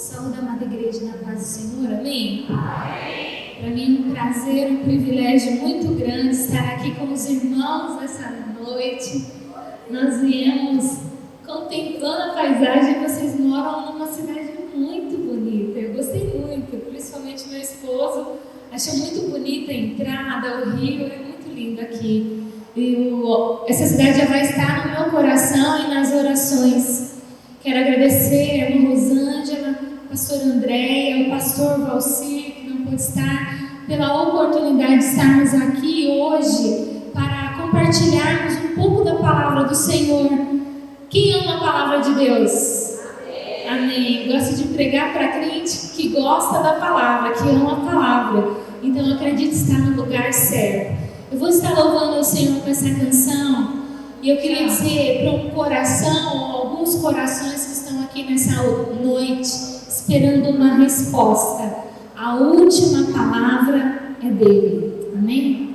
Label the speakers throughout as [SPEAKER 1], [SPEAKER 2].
[SPEAKER 1] Saúde, amada igreja, na paz do Senhor, amém? Para mim é um prazer, um privilégio muito grande estar aqui com os irmãos nessa noite. Nós viemos contemplando a paisagem. Vocês moram numa cidade muito bonita, eu gostei muito, principalmente meu esposo achou muito bonita a entrada, o rio, é muito lindo aqui. Essa cidade já vai estar no meu coração e nas orações. Quero agradecer a irmã Rosângela, a pastora Andréia, o pastor Valcir, que não pôde estar, pela oportunidade de estarmos aqui hoje para compartilharmos um pouco da palavra do Senhor. Quem ama a palavra de Deus? Amém. Gosto de pregar para crente que gosta da palavra, que ama a palavra. Então eu acredito estar no lugar certo. Eu vou estar louvando ao Senhor com essa canção. E eu queria dizer para um coração, alguns corações que estão aqui nessa noite, esperando uma resposta. A última palavra é dele. Amém?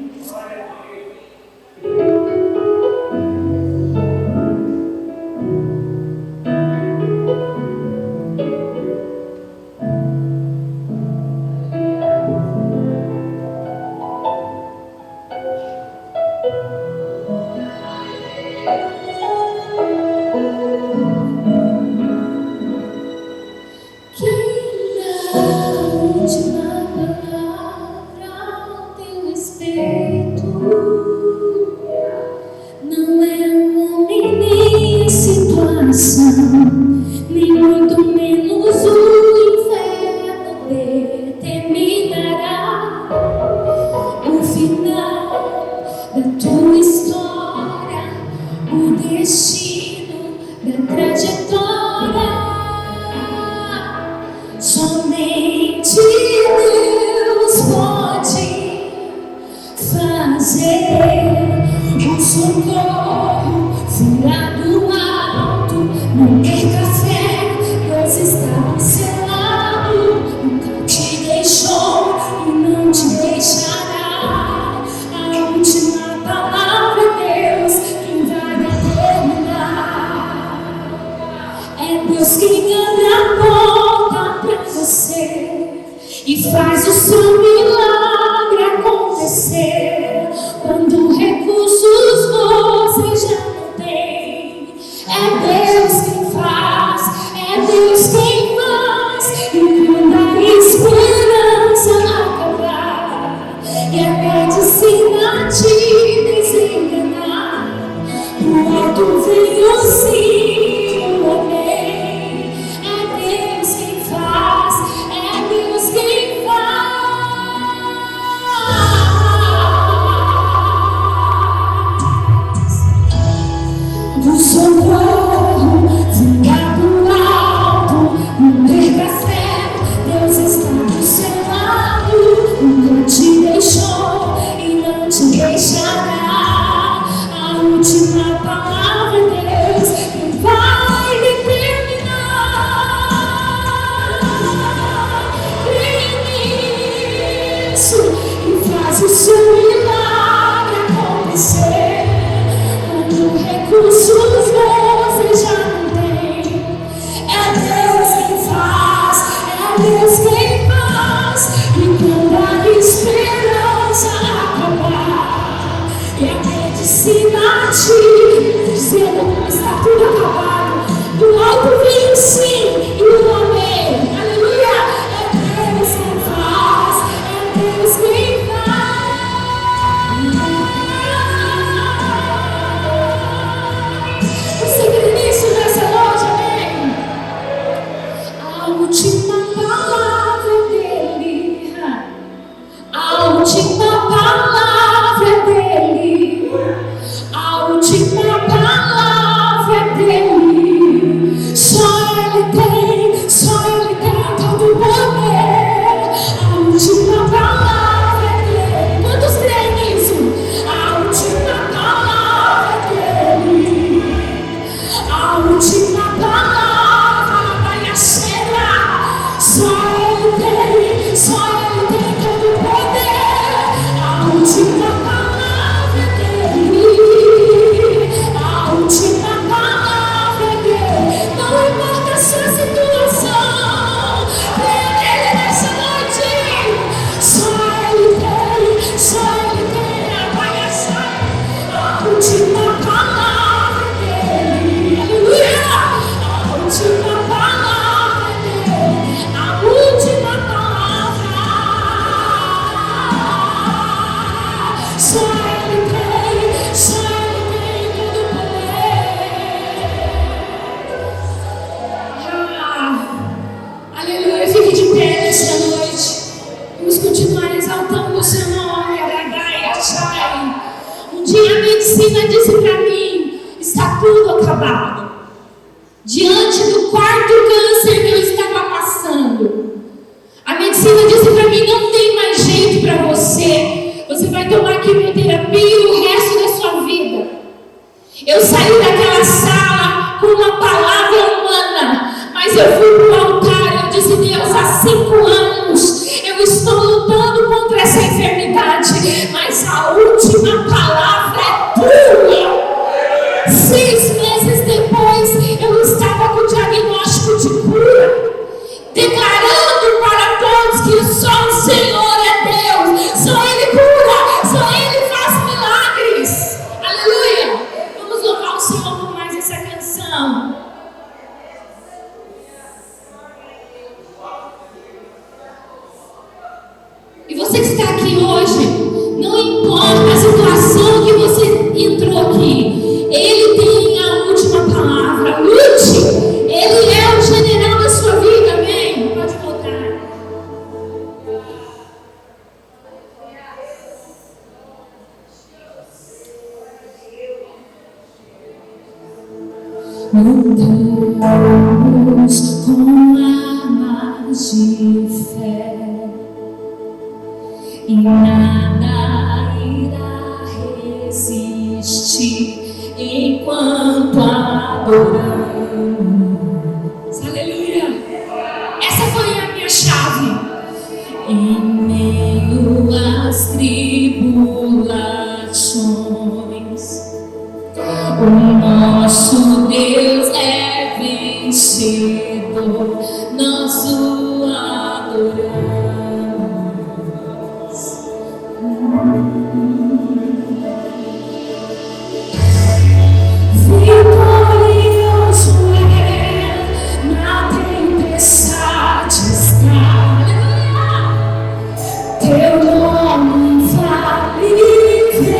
[SPEAKER 2] Nem muito menos o inferno determinará o final da tua história, o destino da trajetória. Somente Deus pode fazer um socorro virado alto. Não perca fé, Deus está do seu lado. Nunca te deixou e não te deixará. A última palavra é Deus quem vai determinar. É Deus quem abre a porta pra você e faz o seu milagre acontecer. Quando recursos você já não tem, é Deus quem faz, é Deus quem faz. E quando a esperança acabar e a medicina te desenganar, do alto vem o sim, o amém. É Deus quem faz, é Deus quem faz. Do socorro vinha do alto, não perca fé, Deus está do seu lado. Nunca te deixou e não te deixará. A última palavra é Deus quem vai determinar. Crê nisso e faz o seu milagre acontecer. Quando recursos você já não tem, é Deus quem faz, é Deus quem faz. E quando a esperança acabar e a medicina te dizendo que está tudo acabado, do alto vem o sim e o amém. Aleluia! É Deus quem faz, é Deus quem faz. Você crê nisso nessa noite, amém? A última palavra é dele. A última palavra é dele. A última palavra é dele. Só ele tem. medicina disse para mim, está tudo acabado. Diante do quarto câncer que eu estava passando, a medicina disse para mim, não tem mais jeito para você. Você vai tomar quimioterapia o resto da sua vida. Eu saí daquela sala com uma palavra humana, mas eu fui para o altar. Eu disse, Deus, há 5 anos eu estou lutando contra essa enfermidade, mas a última palavra é tua. 6 meses depois, eu estava com o diagnóstico de cura, declarando para todos que só o Senhor é Deus, só Ele cura, só Ele faz milagres. Aleluia! Vamos louvar o Senhor com mais essa canção. E você que está aqui hoje, não importa a situação que você entrou aqui, Ele tem a última palavra. Lute! Ele é o general da sua vida, amém? Pode voltar. Lutamos com armas de fé, e nada irá resistir enquanto adoramos. Aleluia! Essa foi a minha chave. Em meio às tribulações, o nosso Deus é vencedor, nós o adoramos. Vitorioso é, na tempestade está. Teu nome infalível é,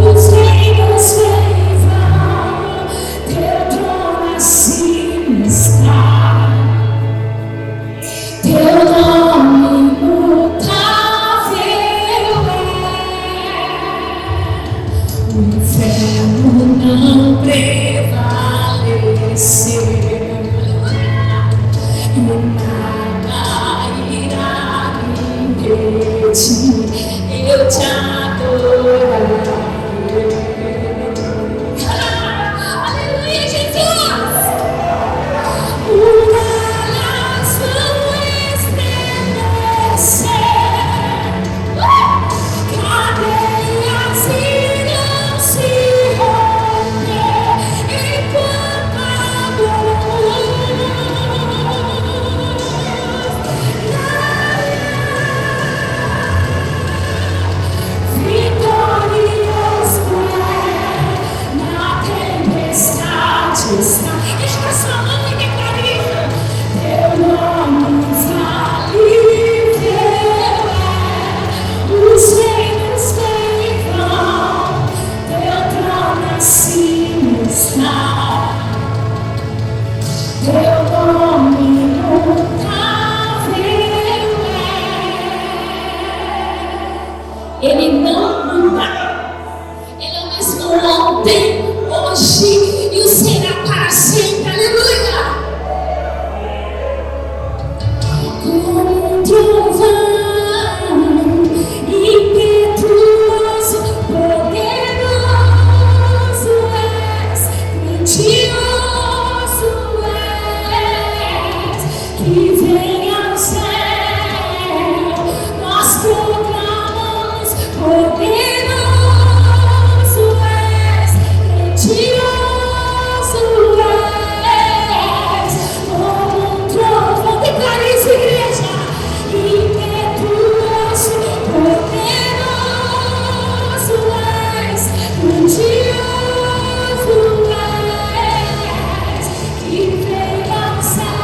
[SPEAKER 2] os reinos vêm, teu trono acima está. Teu nome imutável é, o inferno não prevaleceu, e nada irá me impedir, eu te adorarei. Aleluia, Jesus! Muralhas vão estremecer, cadeias irão se romper enquanto adoramos. Vitorioso é, na tempestade está. Enche sua mão e declare isso. Teu nome infalível é, os reinos vêm, teu trono acima está. Teu nome imutável é, Ele não muda. Ele é o mesmo ontem, hoje e o será para sempre. Aleluia! Como um trovão, impetuoso, poderoso és, grandioso és, que vem ao céu, nós proclamamos, poderoso és, grandioso és, como um trovão. Declare isso, igreja. Impetuoso, poderoso és, grandioso és, que vem ao céu,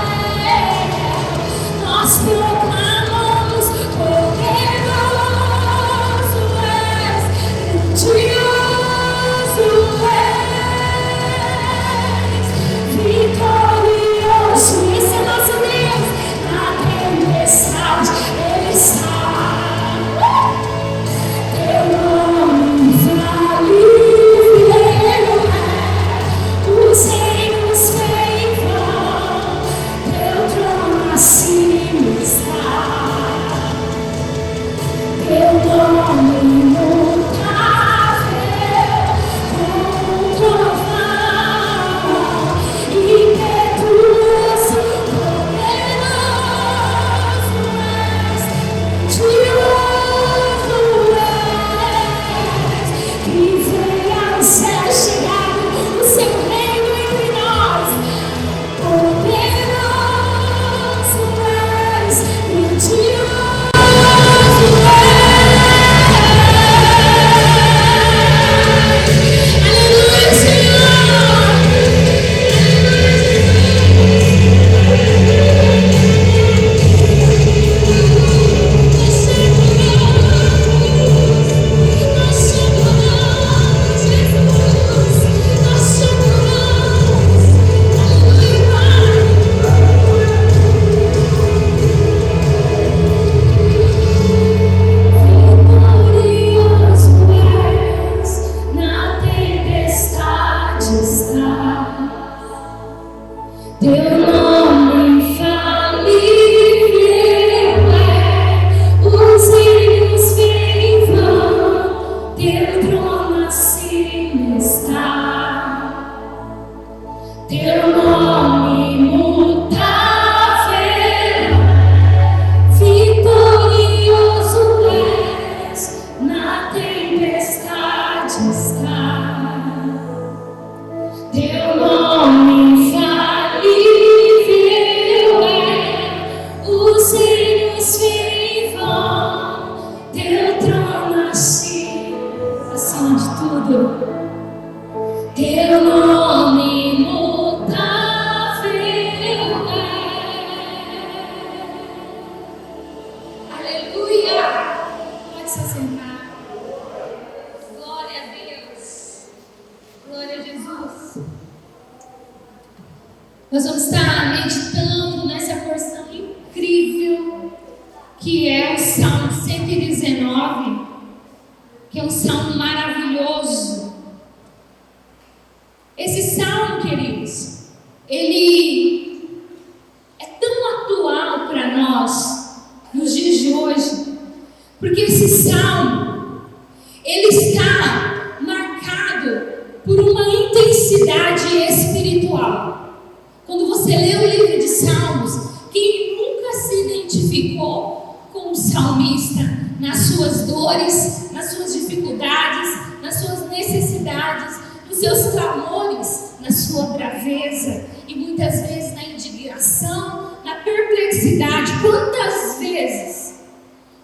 [SPEAKER 1] lê o livro de Salmos, quem nunca se identificou com o salmista nas suas dores, nas suas dificuldades, nas suas necessidades, nos seus clamores, na sua braveza e muitas vezes na indignação, na perplexidade. Quantas vezes?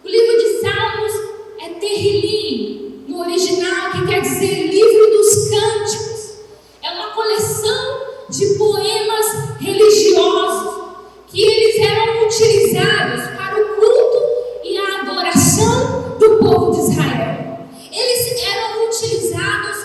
[SPEAKER 1] O livro de Salmos é Terrilim, no original, que quer dizer livro dos cânticos. É uma coleção de poemas religiosos que eles eram utilizados para o culto e a adoração do povo de Israel. Eles eram utilizados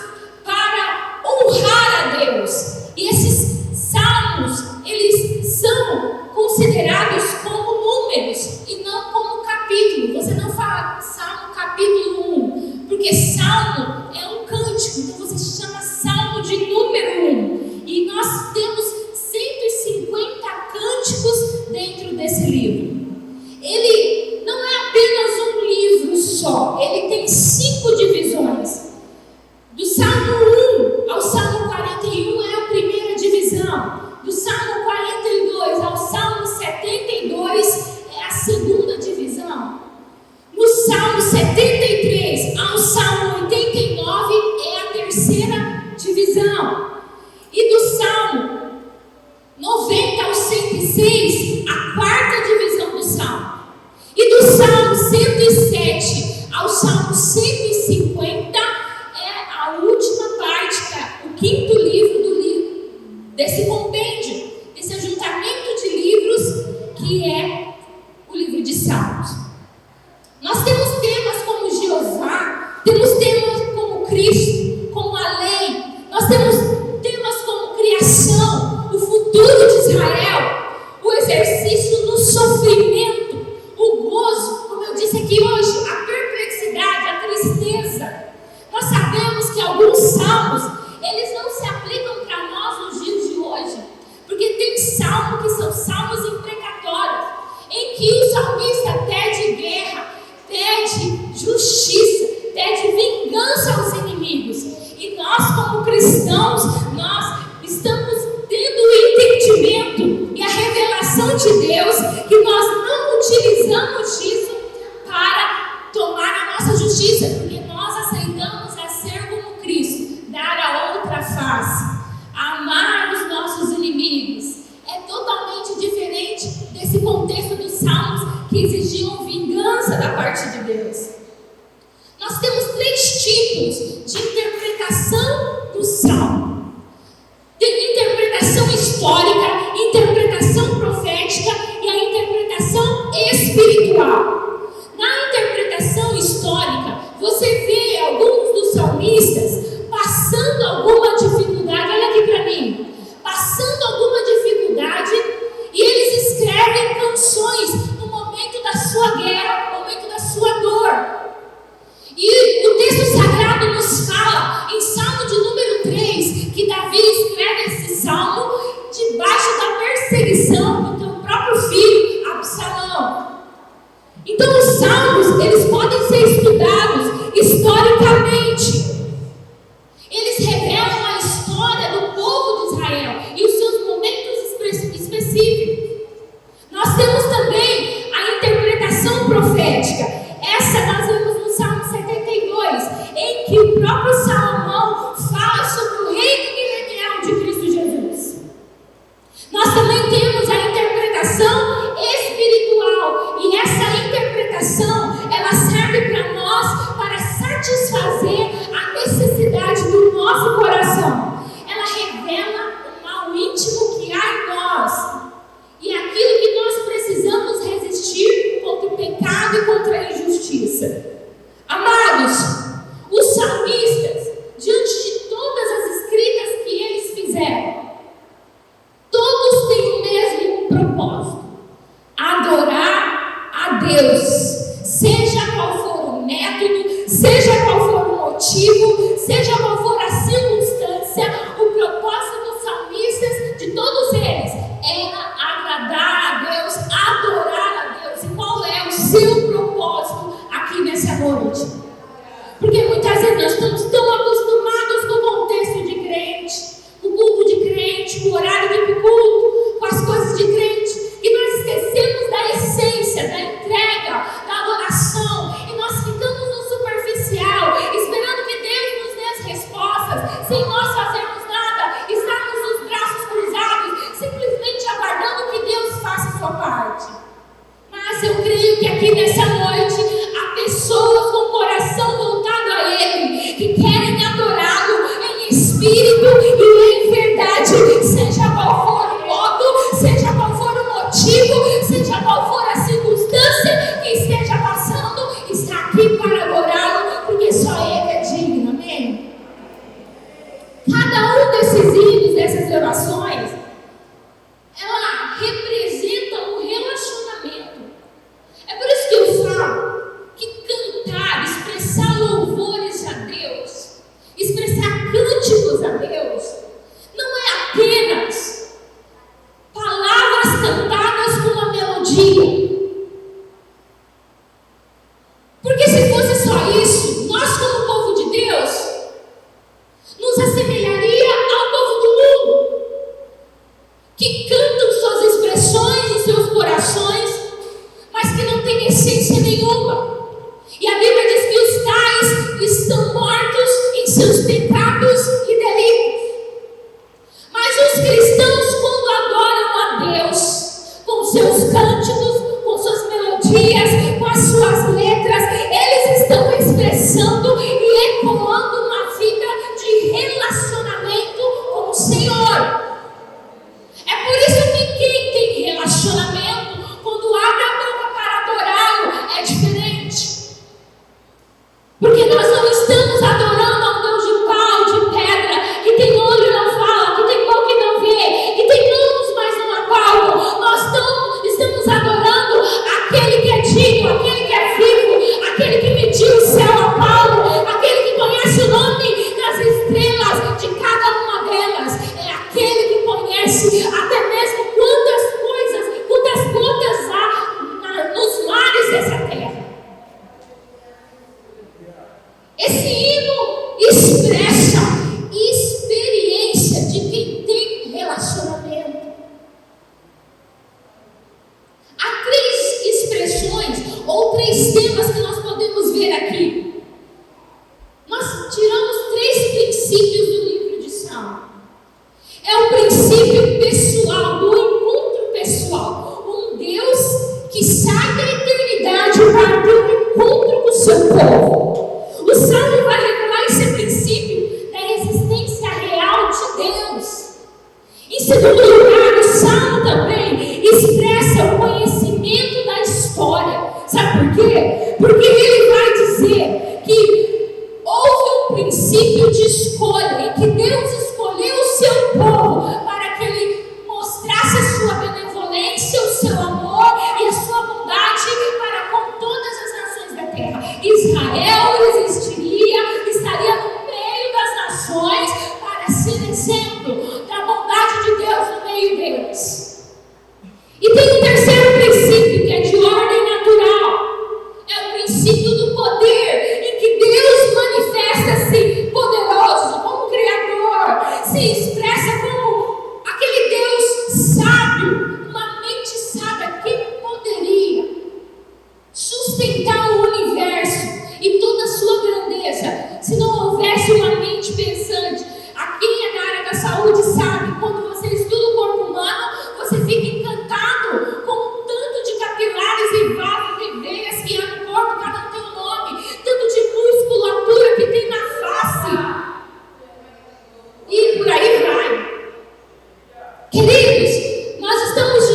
[SPEAKER 1] para honrar a Deus. E esses salmos, eles são considerados como números e não como capítulo. Você não fala Salmo capítulo 1, porque Salmo é um cântico, então você chama Salmo de número 1. E nós temos 150 cânticos dentro desse livro. Ele não é apenas um livro só, ele tem 5 divisões. Do Salmo 1 ao Salmo 41 é a primeira divisão. Do Salmo 42 ao Salmo 72 é a segunda divisão. No Salmo 73 ao Salmo 89 é a terceira divisão. E do Salmo 90 ao 106, a quarta divisão do Salmo. E do Salmo 107 ao Salmo 150 é a última parte, o quinto livro desse compêndio, desse ajuntamento de livros que é o livro de Salmos. Nós temos temas como Jeová, temos temas como Cristo, como a lei, nós temos temas como criação, o futuro de Israel, o exercício no sofrimento, o gozo, como eu disse aqui hoje, a perplexidade, a tristeza. Nós sabemos que alguns salmos, eles não se aplicam para nós nos dias de hoje, porque tem salmos que são salmos imprecatórios, em que o salmista pede guerra, pede justiça, pede vingança aos inimigos. E nós, como cristãos, nós estamos tendo o entendimento e a revelação de Deus que nós não utilizamos disso para tomar a nossa justiça, porque nós aceitamos a ser como Cristo, dar a outra face, amar os nossos inimigos. É totalmente diferente desse contexto dos salmos que exigiam vingança da parte de Deus. Nós temos 3 tipos de interpretação do salmo. Tem interpretação histórica, interpretação profética e a interpretação espiritual. Na interpretação histórica, você vê alguns dos salmistas passando alguma dificuldade. Olha aqui para mim. Passando alguma dificuldade, e eles escrevem canções no momento da sua guerra, no momento da sua dor. E o texto sagrado nos fala, em Salmo de número 3, que Davi escreve esse salmo debaixo da perseguição do seu próprio filho, Absalão. Então os salmos, eles podem ser estudados historicamente. Eles revelam a história do povo de Israel e os seus momentos específicos. Nós temos também a interpretação profética. Essa nós vemos no Salmo 72, em que o próprio Salomão fala sobre o reino milenial de Cristo Jesus. Nós também temos a interpretação espiritual, e essa interpretação, ela serve para nós para satisfazer a necessidade do nosso coração. Ela revela o mal íntimo que há em nós e aquilo que nós precisamos resistir contra o pecado e contra a injustiça. Amados, os salmistas, diante de todas as escritas que eles fizeram, todos têm o mesmo propósito: adorar a Deus, seja qual for o método, seja qual for o motivo, seja qual for a circunstância. O propósito dos salmistas, de todos eles, era agradar a Deus, adorar a Deus. E qual é o seu propósito aqui nessa noite? Porque muitas vezes nós estamos tão acostumados com o contexto de crente, com o culto de crente, com o horário de culto, com as coisas seus cânticos, com suas melodias, com as suas letras, eles estão expressando e ecoando uma vida de relacionamento com o Senhor. É por isso que quem tem relacionamento, quando abre a boca para adorá-lo, é diferente. Porque nós não estamos adorando a um Deus de pau, de pedra, que tem olho e não fala, que tem boca e não vê, que tem mãos, mas não apalpam. Nós estamos adorando aquele que é digno, aquele que é vivo, aquele que mediu o céu a Paulo, aquele que conhece o nome das estrelas, de cada uma delas. É aquele que conhece até mesmo quantas gotas há nos mares dessa terra. Esse hino expressa experiência de quem tem relacionamento. Há 3 expressões ou 3 temas que nós podemos ver aqui. Nós tiramos 3 princípios do livro de Salmo. É o princípio pessoal, do encontro pessoal. Um Deus que sai da eternidade para ter um encontro com o seu povo. O Salmo vai revelar esse princípio da existência real de Deus. Em segundo lugar, o Salmo também expressa o conhecimento da história. Sabe por quê? Porque ele vai dizer que houve um princípio de escolha, em que Deus escolheu o seu povo para que ele mostrasse a sua benevolência, o seu amor e a sua bondade para com todas as nações da terra. Israel estaria no meio das nações para ser exemplo da bondade de Deus no meio deles. E tem um terceiro princípio que é de ordem natural. É o princípio do poder, em que Deus manifesta-se poderoso como Criador, se expressa como aquele Deus sábio, uma mente sábia. Quem poderia sustentar o universo e toda a sua grandeza se não houvesse uma mente pensante? A quem é da área da saúde sabe, quando você estuda o corpo humano, você fica encantado com o tanto de capilares e vasos e veias que há no corpo, cada um tem um nome, tanto de musculatura que tem na face, e por aí vai. Queridos, nós estamos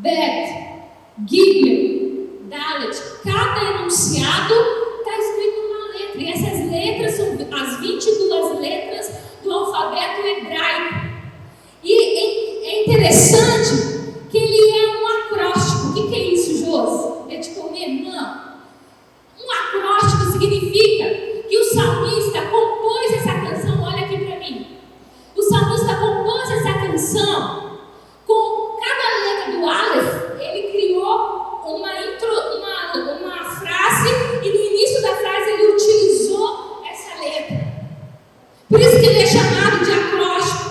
[SPEAKER 1] Bet, Gimel, Dalet. Cada enunciado está escrito numa letra. E essas letras são as 22 letras do alfabeto hebraico. E é interessante que ele é um acróstico. O que é isso, Josi? É de comer? Não. Um acróstico significa que o salmista compôs essa canção. Olha aqui para mim. O salmista compôs essa canção com cada letra do Aleph. Ele criou uma frase e no início da frase ele utilizou essa letra. Por isso que ele é chamado de acróstico.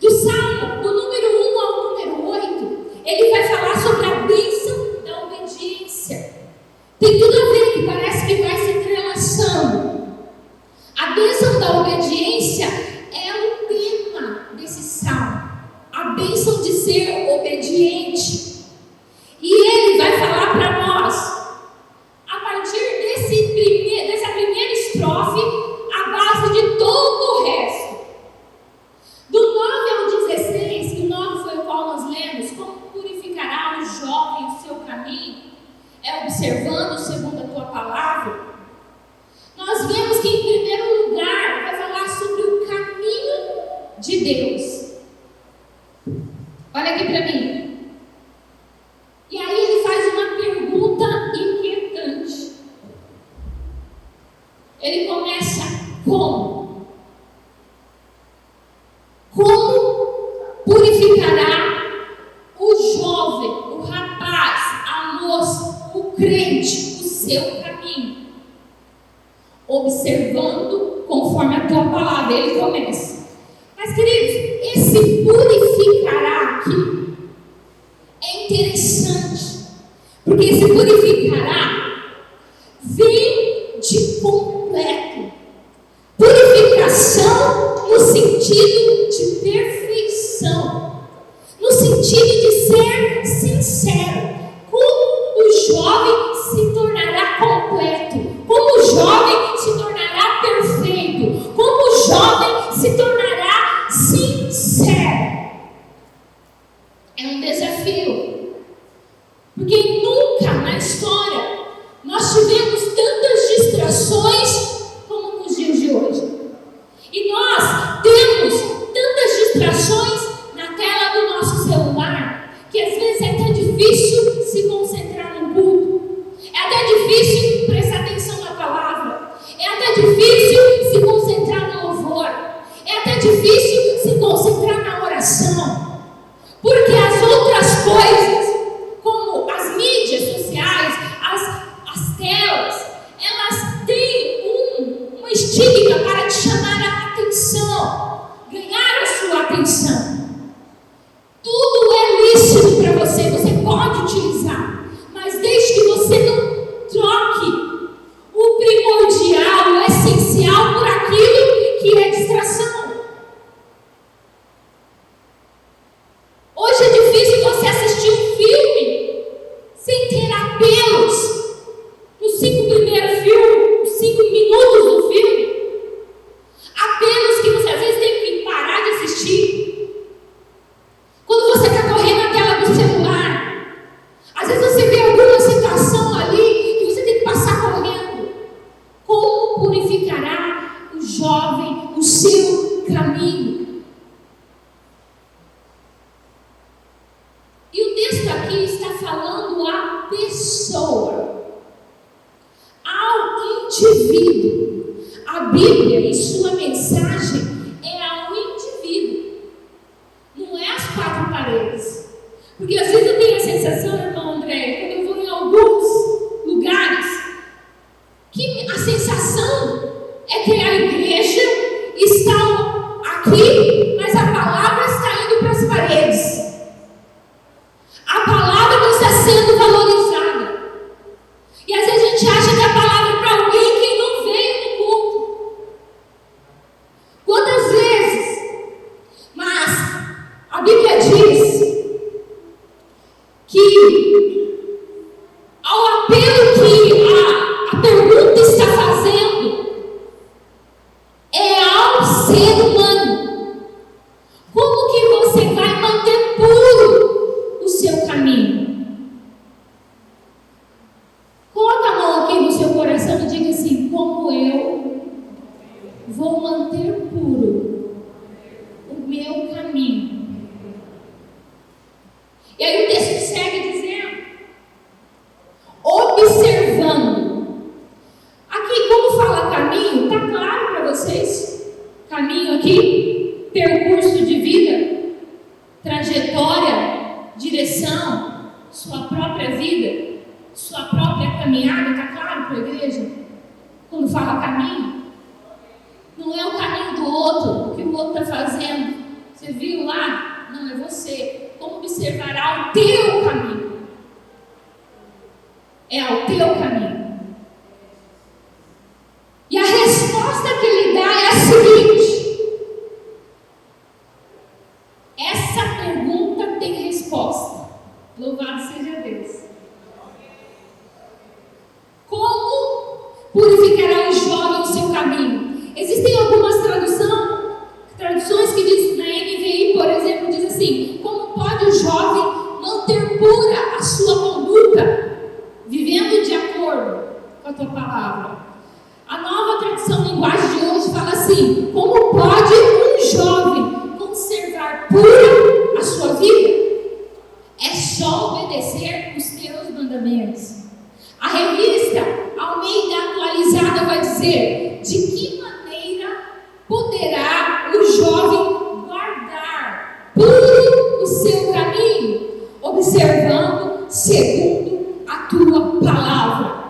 [SPEAKER 1] Do Salmo, do número 1 ao número 8, ele vai falar sobre a bênção da obediência. Tem tudo a ver, que parece que vai se entrelaçando. A bênção da obediência é o tema desse salmo. A bênção de ser obediente. E ele vai falar para nós, a partir dessa primeira estrofe, a base de todo o resto. Do 9 ao 16, que o 9 foi o qual nós lemos, como purificará o jovem o seu caminho, é observando segundo a tua palavra. Nós vemos que em primeiro lugar vai falar sobre o caminho de Deus. Olha aqui para mim. E aí ele faz uma pergunta inquietante. Ele começa como? Como purificará o jovem, o rapaz, a moça, o crente, o seu caminho? Observando conforme a tua palavra. Ele começa. Mas, queridos, esse purificará aqui é interessante, porque esse purificará vem de completo. Purificação no sentido de perfeição, no sentido de ser sincero. Como o jovem se tornará completo, como o jovem se tornará perfeito, como o jovem se tornará sincero. É um desafio, porque nunca na história nós tivemos tantas distrações como nos dias de hoje. E nós temos tantas distrações na tela do nosso celular, que às vezes é até difícil se concentrar no culto, é até difícil prestar atenção na palavra, é até difícil se concentrar no louvor, é até difícil se concentrar na oração. Porque as outras coisas, como as mídias sociais, as telas, elas têm uma estímulo para te chamar a atenção, ganhar a sua atenção. Tudo é lícito para você, você pode utilizar, mas desde que você não troque o primordial, o essencial por aquilo que é distração. Hoje é difícil você assistir um filme sem ter apelos nos 5 primeiros filmes, 5 minutos do filme. Apelos que você às vezes tem que parar de assistir. Quando você está correndo na tela do celular, às vezes você vê alguma situação ali que você tem que passar correndo. Como purificará o jovem o seu caminho? E o texto aqui está falando à pessoa, ao indivíduo. A Bíblia, em sua mensagem, é ao indivíduo, não é às 4 paredes. Porque às vezes eu tenho a sensação, irmão André, quando eu vou em alguns lugares, que a sensação é que a igreja está aqui, mas a palavra está indo para as paredes. A palavra não está sendo valorizada. E às vezes a gente acha que a palavra é para alguém que não veio no culto. Quantas vezes? Mas a Bíblia diz que ao apelo que a pergunta está fazendo é ao ser humano. Como que você vai manter puro o seu caminho? E aí o texto segue dizendo, observando. Aqui, como fala caminho, está claro para vocês? Caminho aqui, percurso de vida, trajetória, direção, sua própria vida, sua própria caminhada, está claro para a igreja? Quando fala caminho, não é o caminho do outro, o que o outro está fazendo. Você viu lá? Não, é você. Como observará o teu caminho? É ao teu caminho. E a resposta que ele dá é a seguinte: essa pergunta tem resposta. Louvado seja Deus. Como purificará o jovem o seu caminho? Existem algumas traduções que diz, na NVI, por exemplo, diz assim: como pode o jovem manter pura a sua conduta, vivendo de acordo com a tua palavra? A Nova Tradução Linguagem de hoje fala assim: como pode um jovem conservar pura a sua vida? É só obedecer os teus mandamentos. A revista Almeida Atualizada vai dizer: de que maneira poderá o jovem guardar puro o seu caminho? Observando segundo a tua palavra.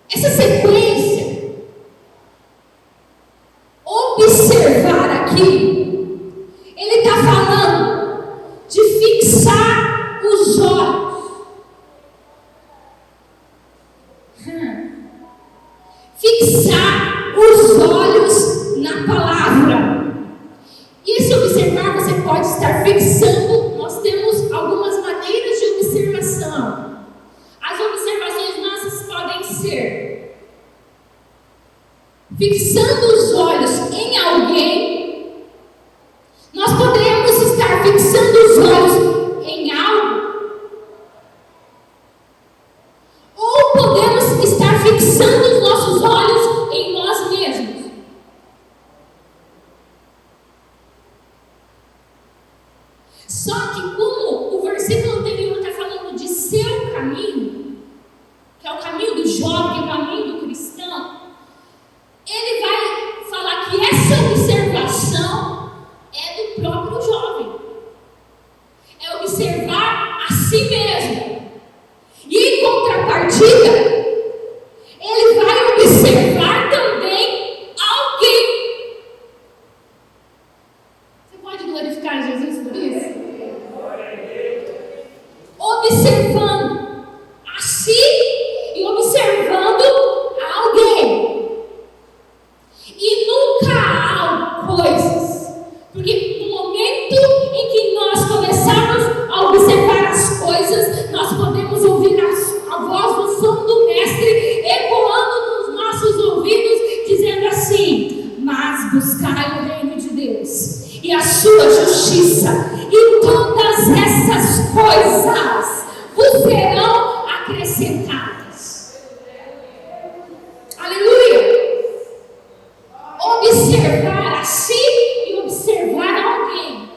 [SPEAKER 1] Essa sequência, observar aqui, ele está falando de fixar os olhos. Fixar os olhos na palavra. E esse observar, você pode estar fixando. Nós temos algumas maneiras de observação. As observações nossas podem ser fixando os olhos em alguém. Nós podemos estar fixando os olhos em algo, ou podemos estar fixando os nossos olhos em nós mesmos. Só que como o versículo anterior está falando de seu caminho, que é o caminho do jovem, o caminho do cristão, ele vai falar que essa observação é do próprio jovem. É observar a si mesmo. E em contrapartida, ele vai observar também alguém. Você pode glorificar Jesus por isso? Observando a si e observando a alguém. E nunca há coisas, porque no momento em que nós começarmos a observar as coisas, nós podemos ouvir a voz do som do Mestre ecoando nos nossos ouvidos, dizendo assim: mas buscai o reino de Deus e a sua justiça, e todas essas coisas vos serão acrescentadas. Aleluia! Observar a si e observar alguém.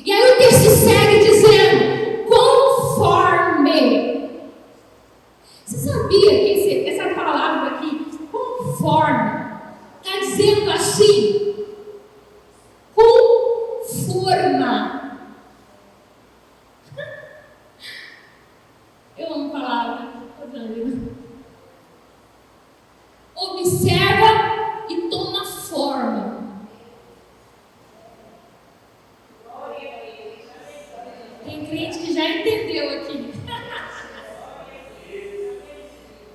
[SPEAKER 1] E aí o texto segue dizendo: conforme. Você sabia que essa palavra aqui, conforme, está dizendo assim: conforma. Eu amo palavra. Observa e toma forma. Tem crente que já entendeu aqui.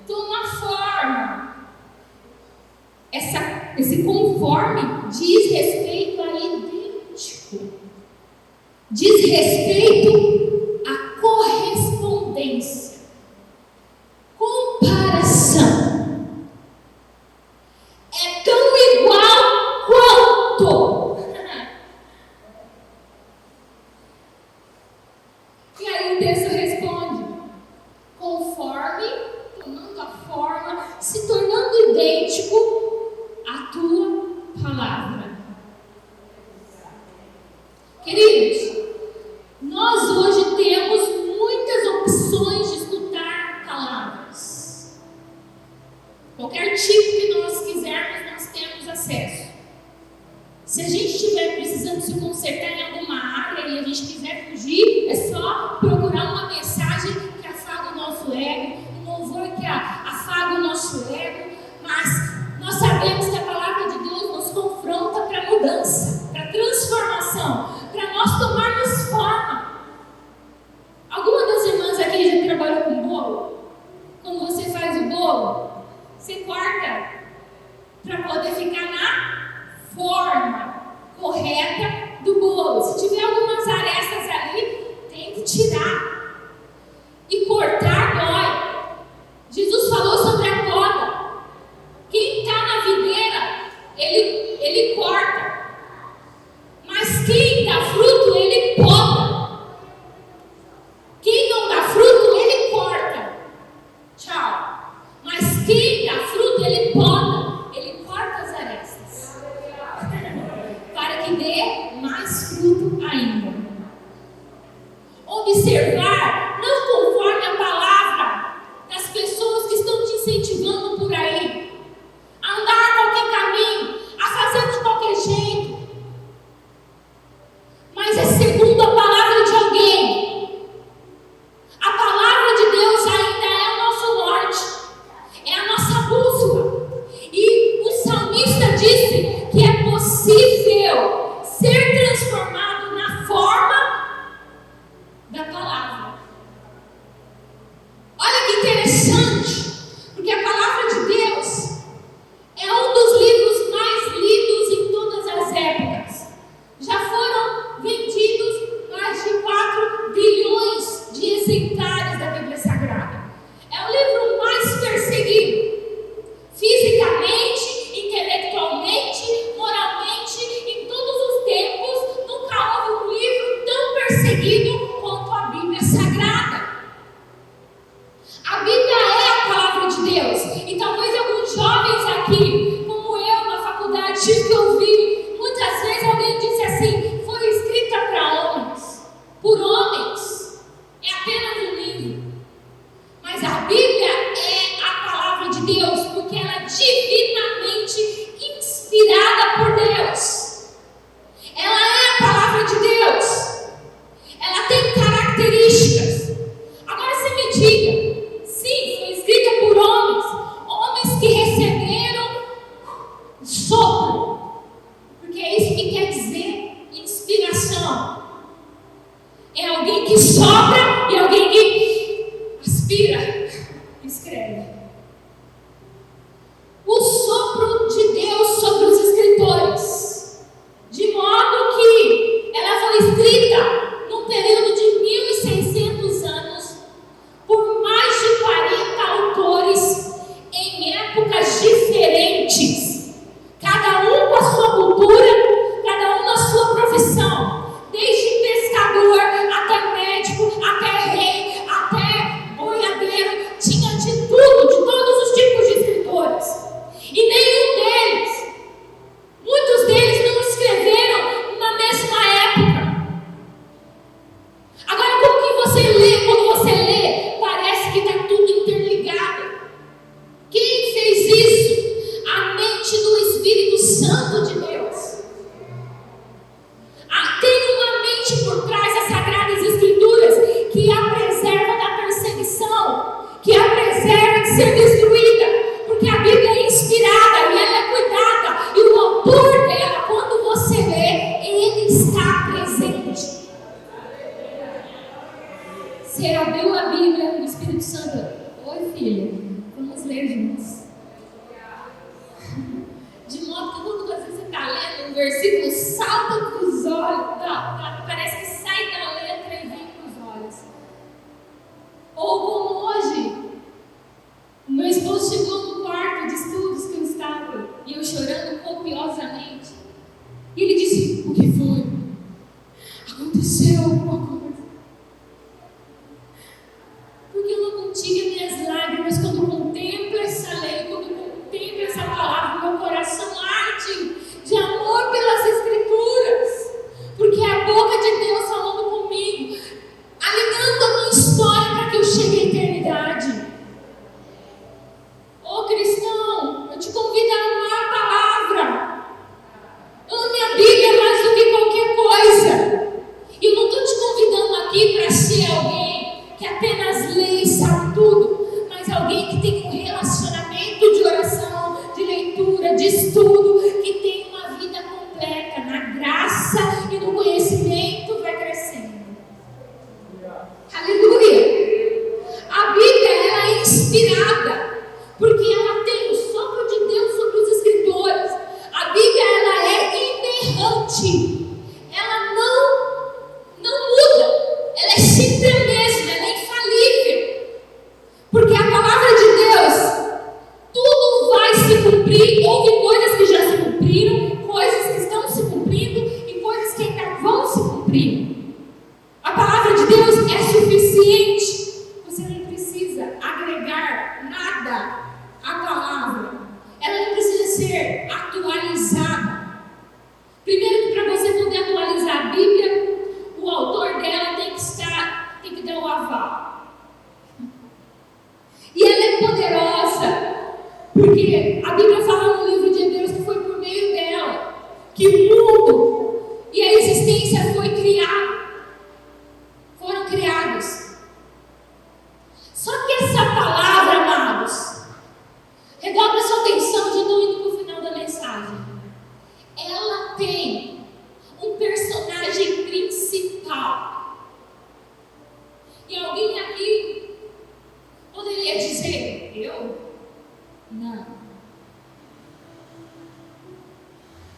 [SPEAKER 1] Toma forma. Esse conforme diz respeito a idêntico. Diz respeito a correspondência. Comparação. É tão igual quanto. E aí o texto responde: conforme, tomando a forma, se tornando idêntico à tua palavra. Se a gente estiver precisando se consertar em alguma área e a gente quiser fugir, é só procurar uma mensagem que afaga o nosso ego, um louvor que afaga o nosso ego. Mas nós sabemos que a palavra de Deus nos confronta para mudança, para transformação, para nós tomarmos forma. Alguma das irmãs aqui já trabalhou com bolo? Quando você faz o bolo, você corta para poder ficar na forma correta do bolo. Se tiver algumas arestas ali, tem que tirar. E cortar dói. Jesus falou sobre a poda. Quem está na videira, ele corta. Mas quem dá fruto, ele poda. Quem não dá fruto, ele corta. Tchau. Mas quem dá fruto, ele poda. Ele corta as arestas. Para que dê mais fruto ainda. Observar, não conforme a palavra das pessoas que estão te incentivando por aí. A andar a qualquer caminho, a fazer de qualquer jeito. Mas é segundo a palavra de alguém. A palavra de Deus ainda é o nosso norte, é a nossa bússola. E o salmista disse que é possível ser transformado na forma da palavra. Olha que interessante, porque a palavra de Deus é um dos livros mais lidos em todas as épocas. Já foram vendidos mais de 4 bilhões de exemplares da Bíblia Sagrada. É o livro mais perseguido, fisicamente, intelectualmente, moralmente, em todos os tempos. Nunca houve um livro tão perseguido quanto a Bíblia Sagrada. A Bíblia é a palavra de Deus. E talvez alguns jovens aqui, como eu na faculdade, tive que ouvir. Muitas vezes alguém disse assim: foi escrita para homens, por homens. É apenas um livro. Mas a Bíblia é a palavra de Deus, porque ela é divinamente inspirada por Deus. Ela é a palavra de Deus. Ela tem características. Agora você me diga, sim, foi escrita por homens, homens que receberam sopro, porque é isso que quer dizer inspiração. É alguém que sopra e alguém que aspira, escreve. O sopro de Deus sobre os escritores, de modo que ela foi escrita num período de 1.600 anos, por mais de 40 autores, em épocas diferentes, cada um com a sua cultura, cada um na sua profissão, desde pescador até médico, até rei, até boiadeiro, tinha de tudo, de todos os tipos de escritores. E nenhum deles, muitos deles não escreveram na mesma época. Agora, como que você lê? Quando você lê, parece que está tudo interligado. Quem fez isso? A mente do Espírito Santo de Deus. Tem uma mente por trás das Sagradas Escrituras que a preserva da perseguição, que a preserva de ser destruída, porque a Bíblia é inspirada e ela é cuidada, e o autor dela, quando você lê, ele está presente. Você abriu a Bíblia, o Espírito Santo: oi filha, vamos ler juntos. De modo que quando você está lendo um versículo, salta para os olhos, parece que sai da letra e vem para os olhos. Ou como hoje, o meu esposo chegou no quarto de estudos que eu estava, e eu chorando copiosamente. E ele disse: o que foi? Aconteceu alguma coisa? Porque eu não contive minhas lágrimas quando contemplo essa lei, quando contemplo essa palavra, meu coração arde de amor pelas Escrituras, porque é a boca de Deus falando comigo, alinhando a minha história para que eu chegue à eternidade. que o mundo e a existência foram criados. Só que essa palavra, amados, redobre sua atenção, já estou indo para o final da mensagem. Ela tem um personagem principal. E alguém aqui poderia dizer, eu? Não.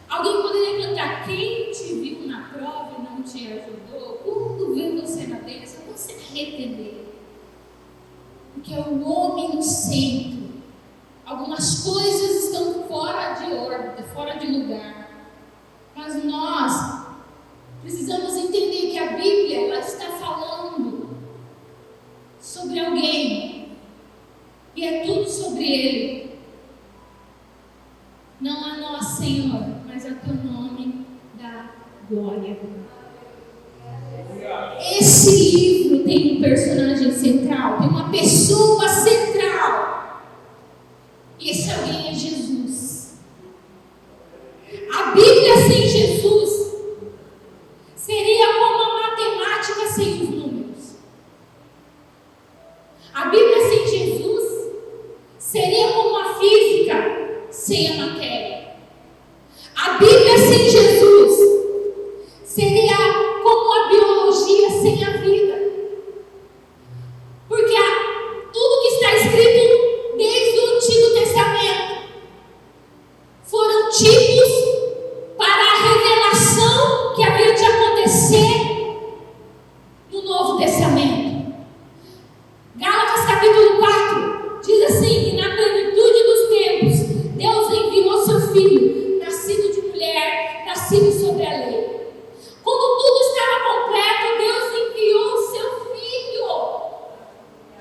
[SPEAKER 1] Alguém poderia cantar, quem te viu na prova e não te ajudou, quando vê você na bênção, você arrepender. Porque é o homem no centro. Algumas coisas estão fora de órbita, fora de lugar. Mas nós precisamos entender que a Bíblia ela está falando sobre alguém. E é tudo sobre ele. Não a nós, Senhor, mas a teu nome da glória. Esse livro tem um personagem central, tem uma pessoa central. E esse alguém é Jesus. A Bíblia sem Jesus seria como a matemática sem os números. A Bíblia sem Jesus seria como a física sem a matéria. A Bíblia sem Jesus seria como a biologia sem a vida. Porque tudo que está escrito desde o Antigo Testamento foram tipos para a revelação que havia de acontecer no Novo Testamento. Gálatas capítulo 4 diz assim, que na plenitude dos tempos Deus enviou seu Filho, nascido de mulher, nascido sobre a lei. Quando tudo estava completo, Deus enviou o seu Filho,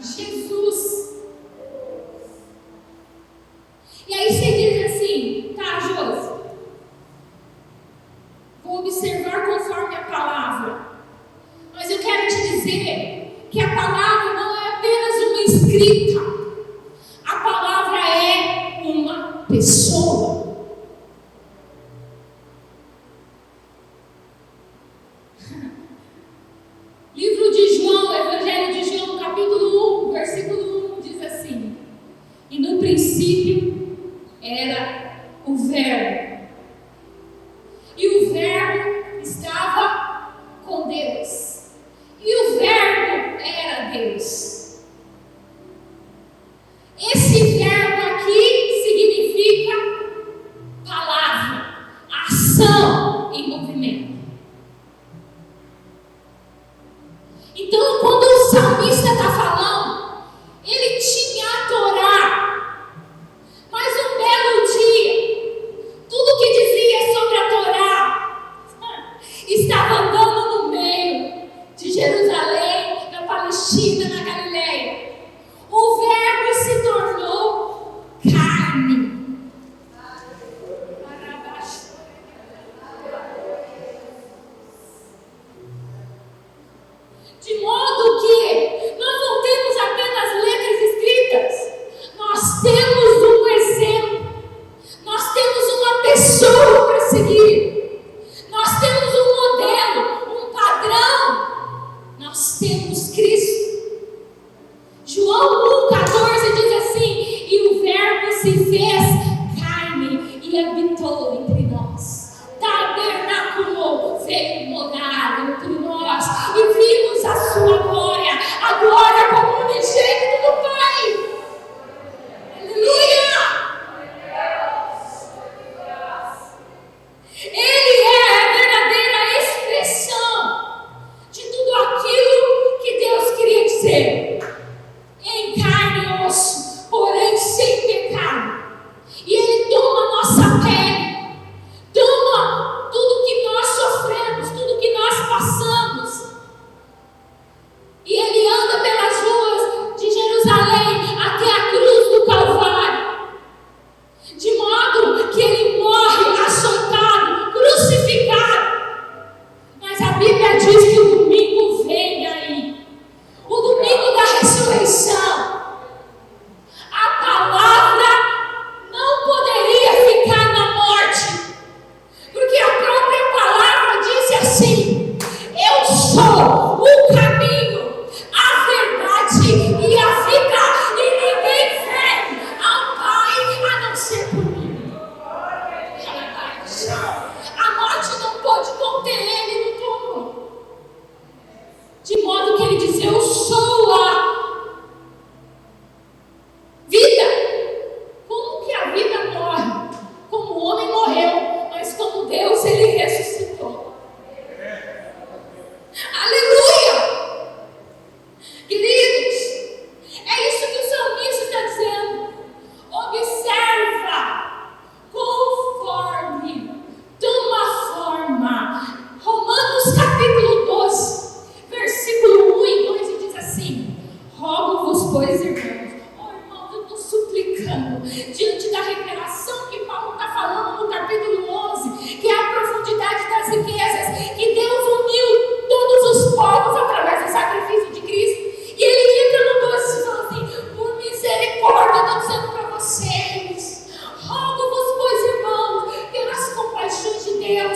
[SPEAKER 1] Jesus. E aí você diz assim, tá, Josi, vou observar conforme a palavra. Mas eu quero te dizer que a palavra não é apenas uma escrita. A palavra é uma pessoa. Livro de João, Evangelho de João, capítulo 1, versículo 1, diz assim: e no princípio era o Verbo, e o Verbo estava com Deus, e o Verbo era Deus. Esse verbo aqui significa palavra, ação em movimento. Então, quando o salmista está falando, ele tinha a Torá, mas um belo dia, tudo que dizia sobre a Torá estava andando no meio de Jerusalém, na Palestina, na Galileia. O Verbo se tornou carne. De modo que nós não temos apenas letras escritas, nós temos um exemplo, nós temos uma pessoa para seguir, nós temos um modelo, um padrão, nós temos Cristo. João 1,14 diz assim: e o Verbo se fez carne e habitou entre nós, tabernaculou, veio morar entre nós, e vimos a sua glória, a glória como unigênito do Pai. Aleluia! Ele é a verdadeira expressão de tudo aquilo que Deus queria dizer, em carne e osso, porém sem pecado. E Ele toma nossa pele, toma tudo que nós sofremos, tudo que nós passamos, e Ele anda pelas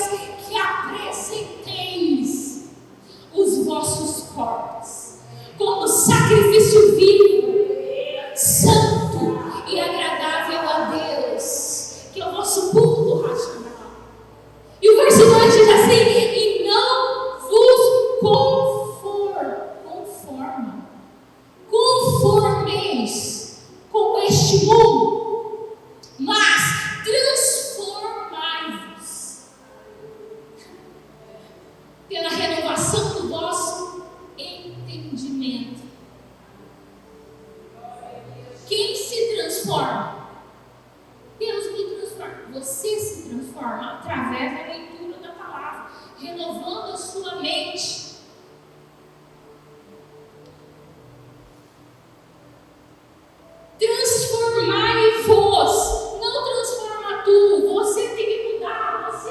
[SPEAKER 2] Deus que apresenteis os vossos corpos como sacrifício vivo, santo e agradável a Deus, que é o vosso culto racional. E o verso 2 diz assim: e não vos conformeis com este mundo, mas transformai-vos pela renovação do vosso entendimento. Quem se transforma? Deus me transforma. Você se transforma através da leitura da palavra, renovando a sua mente. Transformai-vos, não transforma tu. Você tem que mudar. Você,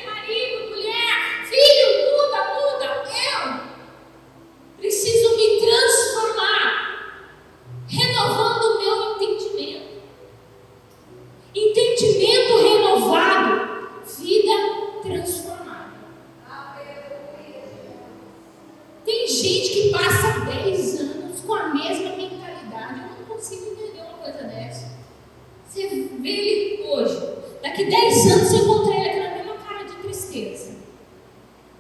[SPEAKER 2] marido, mulher, filho, muda. Eu preciso me transformar, renovando o meu entendimento. Entendimento renovado, vida transformada. Tem gente que passa 10 anos com a mesma mentalidade. Eu não consigo entender uma coisa dessa. Você vê ele hoje, daqui 10 anos você encontra ele com a mesma cara de tristeza.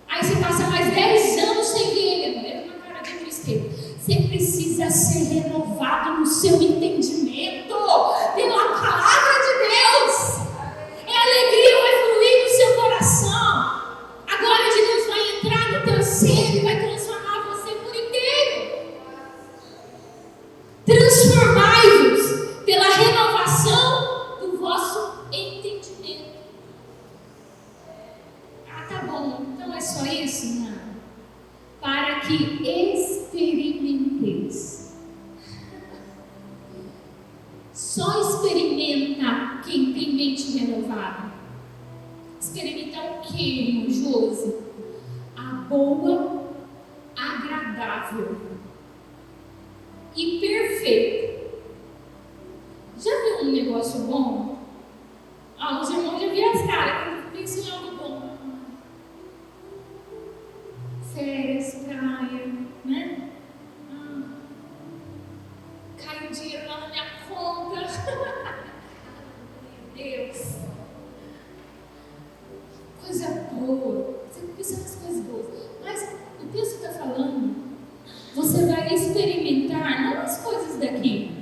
[SPEAKER 2] Aí você passa mais 10 anos sem ver ele, a mesma cara de tristeza. Você precisa ser renovado no seu entendimento pela palavra de Deus. É alegria vai fluir no seu coração. A glória de Deus vai entrar no teu ser e vai transformar você por inteiro. Transformai-vos pela renovação do vosso entendimento. Ah, tá bom. Então é só isso? Não. Para que experimenteis. Só experimenta quem tem mente renovada. Experimentar o que, irmão Josi? A boa, agradável e perfeita. Já viu um negócio bom? Os irmãos já viram as caras quando pensam em algo bom. Férias, praia, né? Cai um dinheiro lá na minha conta. Deus. Coisa boa. Você pensa nas coisas boas. Mas o texto está falando, você vai experimentar não as coisas daqui.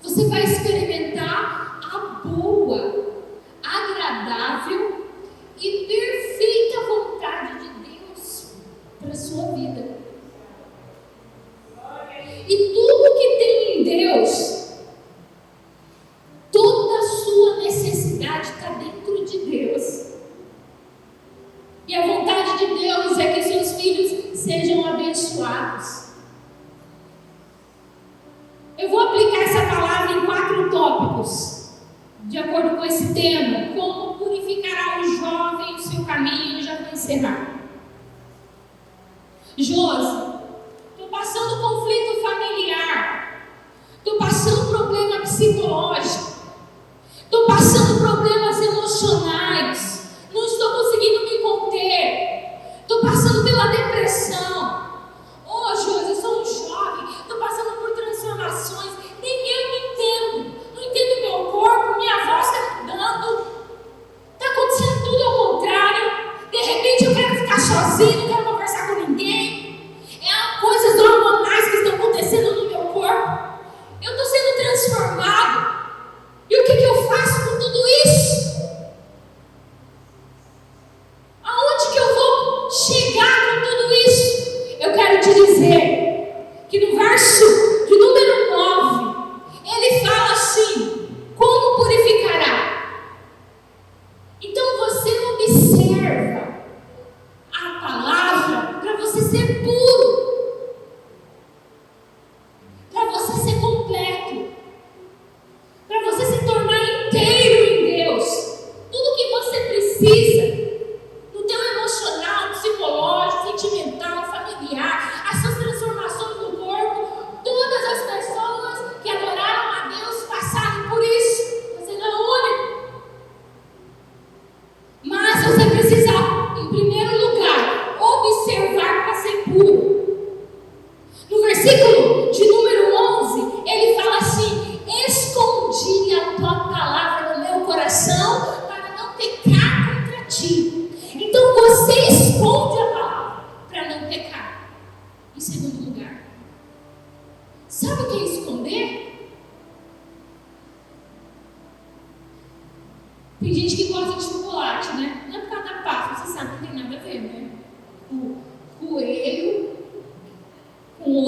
[SPEAKER 2] Você vai experimentar a boa, agradável e perfeita vontade de Deus para a sua vida. E tudo que tem em Deus, toda a sua necessidade está dentro de Deus. E a vontade de Deus é que seus filhos sejam abençoados. Eu vou aplicar essa palavra em 4 tópicos, de acordo com esse tema. Como purificará o jovem o seu caminho? Eu já vou encerrar. Josi, estou passando conflito familiar, estou passando problema psicológico, estou passando problemas emocionais, não estou conseguindo me conter, estou passando pela depressão. Josi, eu sou um jovem, estou passando por transformações, nem eu me entendo, não entendo meu corpo, minha voz está mudando, está acontecendo tudo ao contrário. De repente eu quero ficar sozinho, não quero conversar com ninguém. Coisas hormonais que estão acontecendo no meu corpo. Eu estou sendo transformado. E o que eu faço com tudo isso? Aonde que eu vou chegar com tudo isso? Eu quero te dizer que no verso de número 9, ele fala assim: como purificará? Então você observa a palavra para você ser puro, para você ser completo, para você se tornar inteiro em Deus. Tudo que você precisa no teu emocional, psicológico, sentimental, familiar, as suas transformações no corpo, todas as pessoas que adoraram a Deus passaram por isso. Você não é o único.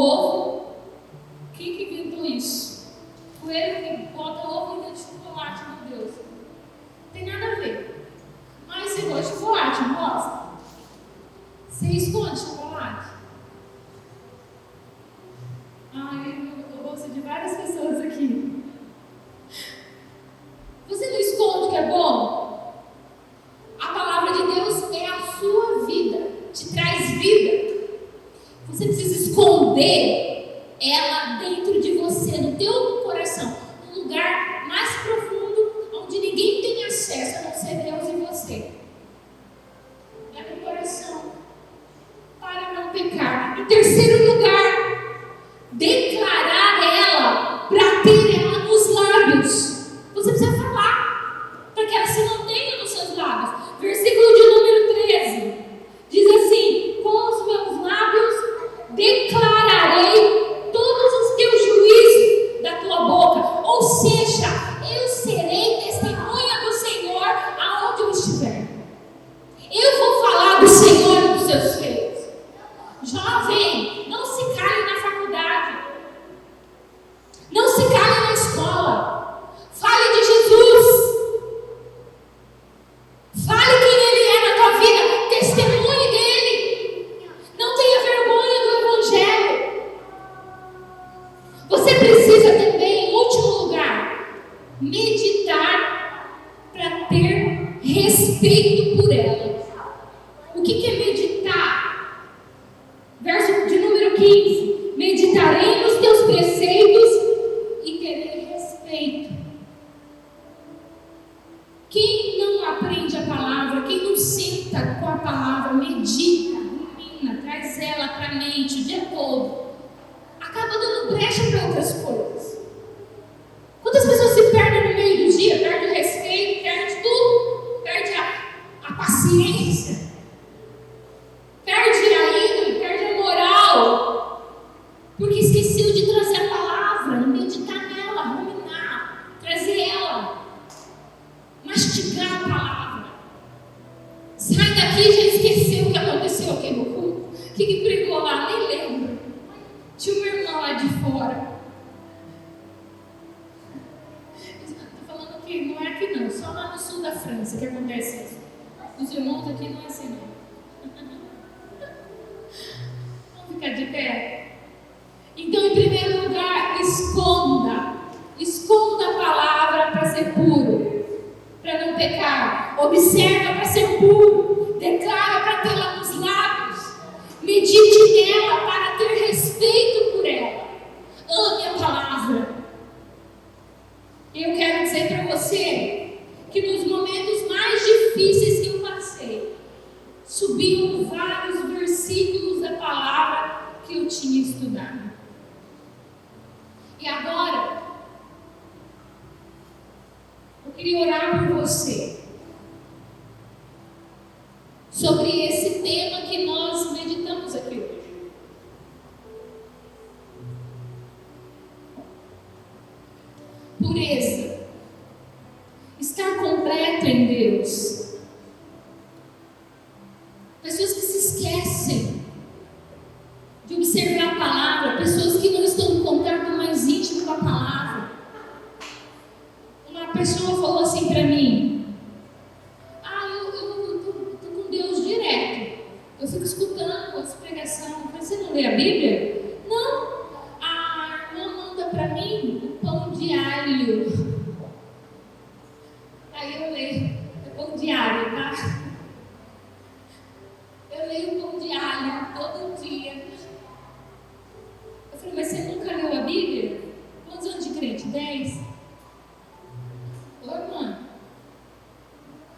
[SPEAKER 1] ovo. Quem que inventou isso? Coelho que bota ovo dentro de chocolate, meu Deus. Não tem nada a ver. Mas você gosta de chocolate, não gosta? Você esconde chocolate? Eu ouço de várias pessoas aqui. Você não esconde o que é bom? A palavra de Deus é a sua vida, te traz vida. Você precisa esconder ela dentro de você, no teu coração, no lugar mais profundo, onde ninguém tem acesso, a não ser Deus e você. É no coração, para não pecar. Em terceiro lugar, declarar ela, para ter ela nos lábios. Você precisa falar, para que ela se mantenha nos seus lábios. Versículo de número 13, diz assim: com os meus lábios declararei todos os teus juízos da tua boca. Ou seja, eu serei testemunha do Senhor aonde eu estiver. Eu vou falar do Senhor e dos seus feitos. Jovem, não se cale na faculdade. Não se cale na escola. Fale de Jesus. Fale quem Ele é na tua vida. Testemunhe dEle. Não tenha vergonha do Evangelho. Você precisa também, em último lugar, meditar para ter respeito por ela. O que é meditar? Verso de número 15: meditarei nos teus preceitos e terei respeito. Quem não aprende a palavra, quem não senta com a palavra, medita, rumina, traz ela para a mente o dia todo, acaba dando brecha para outras coisas. Quantas pessoas se perdem no meio do dia? Perde o respeito, perde tudo, perde a paciência, perde a índole, perde a moral, porque esqueceu de trazer a palavra, meditar nela, ruminar, trazer ela, mastigar a palavra. Sai daqui e já esqueceu o que aconteceu aqui no culto. O que pregou lá? Nem lembro. Tinha uma irmã lá de fora. Estou falando que não é aqui não, só lá no sul da França que acontece isso. Os irmãos aqui não é assim não. Vamos ficar de pé. Então, em primeiro lugar, esconda a palavra para ser puro, para não pecar. Observa para ser puro, declara para tê-la nos lábios, medite nela para ter respeito por ela. Ame a palavra. Eu quero dizer para você que nos momentos mais difíceis que eu passei, subiam vários versículos da palavra que eu tinha estudado. E agora, eu queria orar por você sobre esse tema que nós meditamos aqui hoje. Pureza. Estar completo em Deus. Pessoas que se esquecem de observar a palavra, pessoas que não estão em contato mais íntimo com a palavra. Uma pessoa falou assim para mim: eu estou com Deus direto, eu fico escutando as pregações. Você não lê a Bíblia? Não, a irmã manda para mim o pão de alho. Aí eu leio, é pão de alho, tá? Eu leio o pão de alho todo dia. Eu falei: mas você nunca leu a Bíblia? Quantos anos de crente? 10? Ô irmã,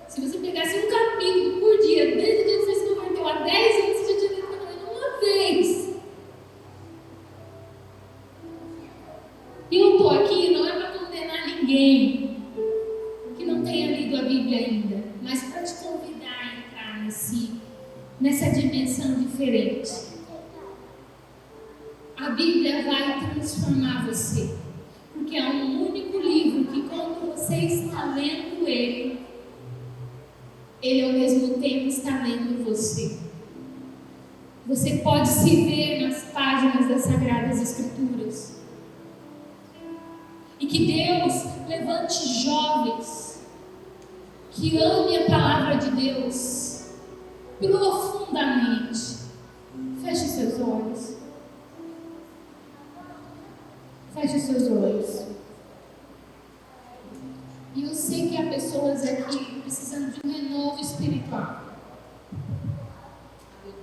[SPEAKER 1] se você pegasse um capítulo por dia, desde o dia que você se converteu há 10 anos, você já tinha lido uma vez. E eu estou aqui não é para condenar ninguém que não tenha lido a Bíblia ainda, mas para te convidar a entrar nessa dimensão diferente. A Bíblia vai transformar você, porque é um único livro que, quando você está lendo ele ao mesmo tempo está lendo você. Você pode se ver nas páginas das Sagradas Escrituras. E que Deus levante jovens que amem a palavra de Deus profundamente. Feche seus olhos. Feche seus olhos. E eu sei que há pessoas aqui precisando de um renovo espiritual.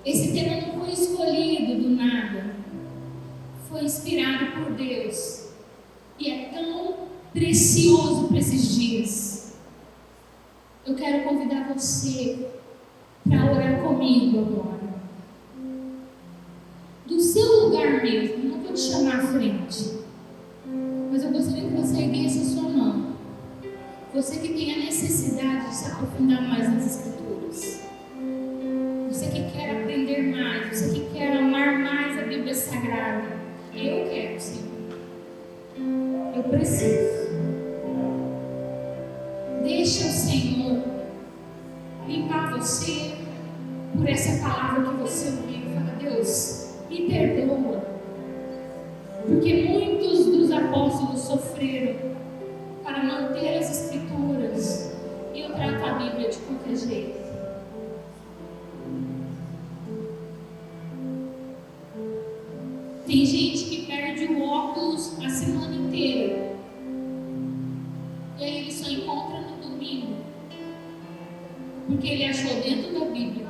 [SPEAKER 1] Esse tema não foi escolhido do nada. Foi inspirado por Deus. E é tão precioso para esses dias. Eu quero convidar você para orar comigo agora. Do seu lugar mesmo, não vou te chamar à frente. Mas eu gostaria que você erguesse a sua mão. Você que tem a necessidade de se aprofundar mais nas Escrituras. Você que quer aprender mais. Você que quer amar mais a Bíblia Sagrada. Eu quero, Senhor. Eu preciso. Deixa o Senhor limpar você por essa palavra que você ouviu. Fala, Deus, me perdoa. Porque muitos dos apóstolos sofreram para manter as Escrituras. E eu trato a Bíblia de qualquer jeito. Tem gente que perde o óculos a semana inteira. E aí ele só encontra no domingo. Porque ele achou dentro da Bíblia.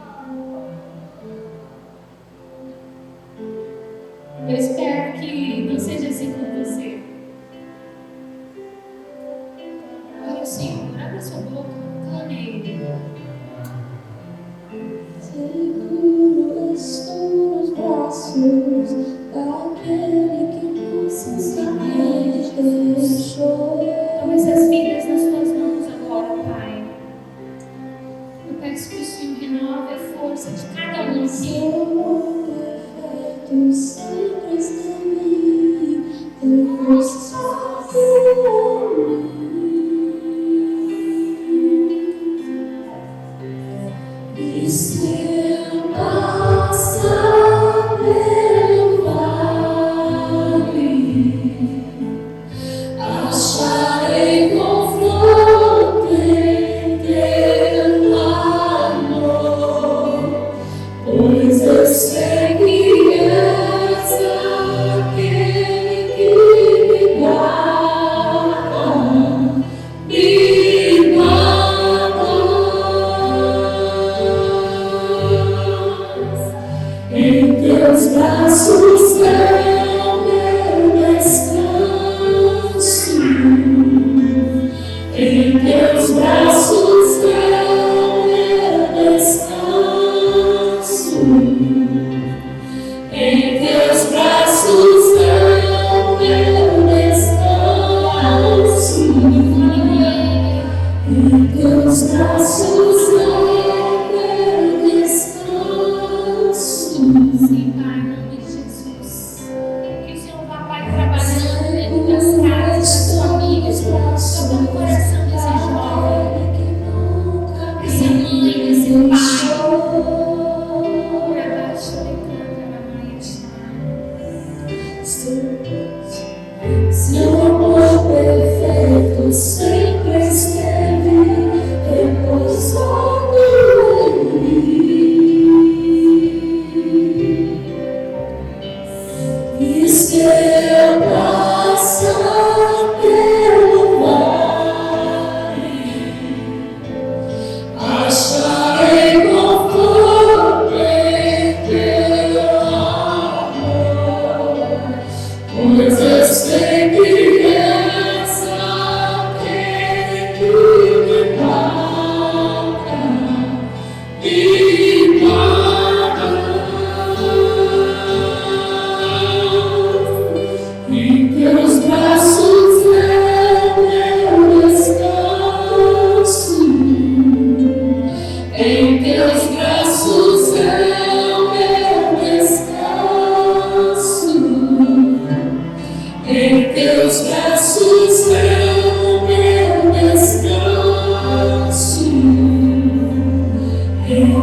[SPEAKER 1] Eu espero que não seja assim com você. Olha o Senhor, abre a sua boca, clame a Ele.
[SPEAKER 2] Seguro estou nos braços daquele que nos deixou.
[SPEAKER 1] Toma essas vidas nas suas mãos agora, Pai. Eu peço que o Senhor renove a força de cada um aqui.
[SPEAKER 2] Tu sempre esteve, Deus socorre. E se eu passar pelo vale, acharei conforto em teu amor, pois eu sei que teus braços é meu descanso, em teus braços é meu descanso, em teus braços é meu descanso, em teus braços é meu descanso.
[SPEAKER 1] Sim, Pai, em nome de Jesus. Que o Senhor vá, Pai, trabalhando dentro das casas, das famílias, tocando o coração desse jovem, dessa mãe, desse pai.
[SPEAKER 2] Seu amor perfeito sempre esteve repousando em mim. E se eu passar pelo vale, acharei conforto em teu amor, pois eu sei que és aquele que me marca, me guarda. Em teus braços é meu descanso, em teus braços é meu descanso, em teus braços é meu descanso, em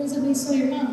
[SPEAKER 1] Deus abençoe, irmãos.